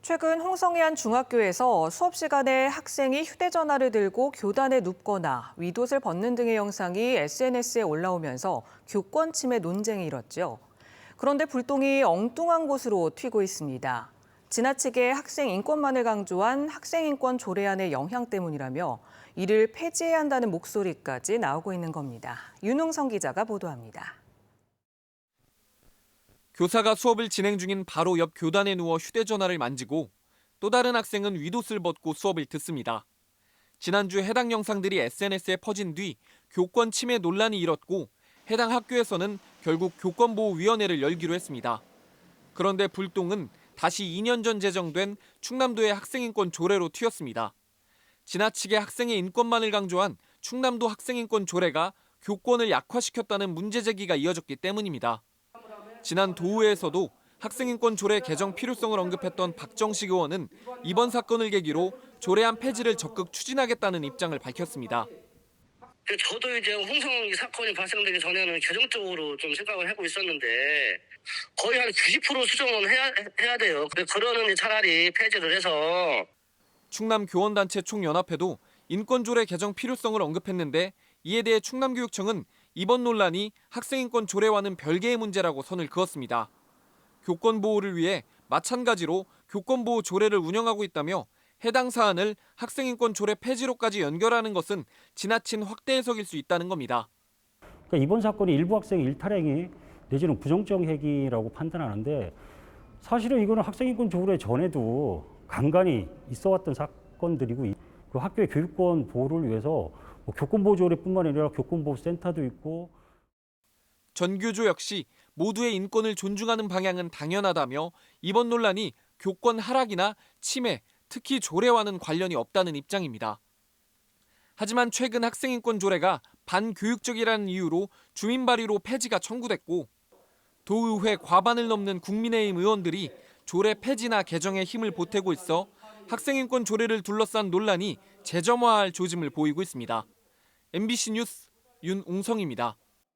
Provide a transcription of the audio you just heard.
최근 홍성의 한 중학교에서 수업 시간에 학생이 휴대전화를 들고 교단에 눕거나 윗옷을 벗는 등의 영상이 SNS에 올라오면서 교권 침해 논쟁이 일었죠. 그런데 불똥이 엉뚱한 곳으로 튀고 있습니다. 지나치게 학생 인권만을 강조한 학생인권 조례안의 영향 때문이라며 이를 폐지해야 한다는 목소리까지 나오고 있는 겁니다. 윤웅성 기자가 보도합니다. 교사가 수업을 진행 중인 바로 옆 교단에 누워 휴대전화를 만지고 또 다른 학생은 윗옷을 벗고 수업을 듣습니다. 지난주 해당 영상들이 SNS에 퍼진 뒤 교권 침해 논란이 일었고 해당 학교에서는 결국 교권보호위원회를 열기로 했습니다. 그런데 불똥은 다시 2년 전 제정된 충남도의 학생인권 조례로 튀었습니다. 지나치게 학생의 인권만을 강조한 충남도 학생인권 조례가 교권을 약화시켰다는 문제 제기가 이어졌기 때문입니다. 지난 도의회에서도 학생인권 조례 개정 필요성을 언급했던 박정식 의원은 이번 사건을 계기로 조례안 폐지를 적극 추진하겠다는 입장을 밝혔습니다. 저도 이제 홍성 사건이 발생되기 전에는 개정적으로 좀 생각을 하고 있었는데 거의 한 90% 수정은 해야 돼요. 그러는 차라리 폐지를 해서. 충남 교원단체 총연합회도 인권조례 개정 필요성을 언급했는데 이에 대해 충남교육청은 이번 논란이 학생인권 조례와는 별개의 문제라고 선을 그었습니다. 교권 보호를 위해 마찬가지로 교권보호 조례를 운영하고 있다며 해당 사안을 학생인권 조례 폐지로까지 연결하는 것은 지나친 확대 해석일 수 있다는 겁니다. 그러니까 이번 사건이 일부 학생의 일탈행위 내지는 부정적 행위라고 판단하는데 사실은 이거는 학생인권 조례 전에도 간간히 있어왔던 사건들이고 그 학교의 교육권 보호를 위해서 교권보호조례뿐만 아니라 교권보호센터도 있고. 전교조 역시 모두의 인권을 존중하는 방향은 당연하다며 이번 논란이 교권 하락이나 침해, 특히 조례와는 관련이 없다는 입장입니다. 하지만 최근 학생인권 조례가 반교육적이라는 이유로 주민 발의로 폐지가 청구됐고 도의회 과반을 넘는 국민의힘 의원들이 조례 폐지나 개정에 힘을 보태고 있어 학생인권 조례를 둘러싼 논란이 재점화할 조짐을 보이고 있습니다. MBC 뉴스 윤웅성입니다.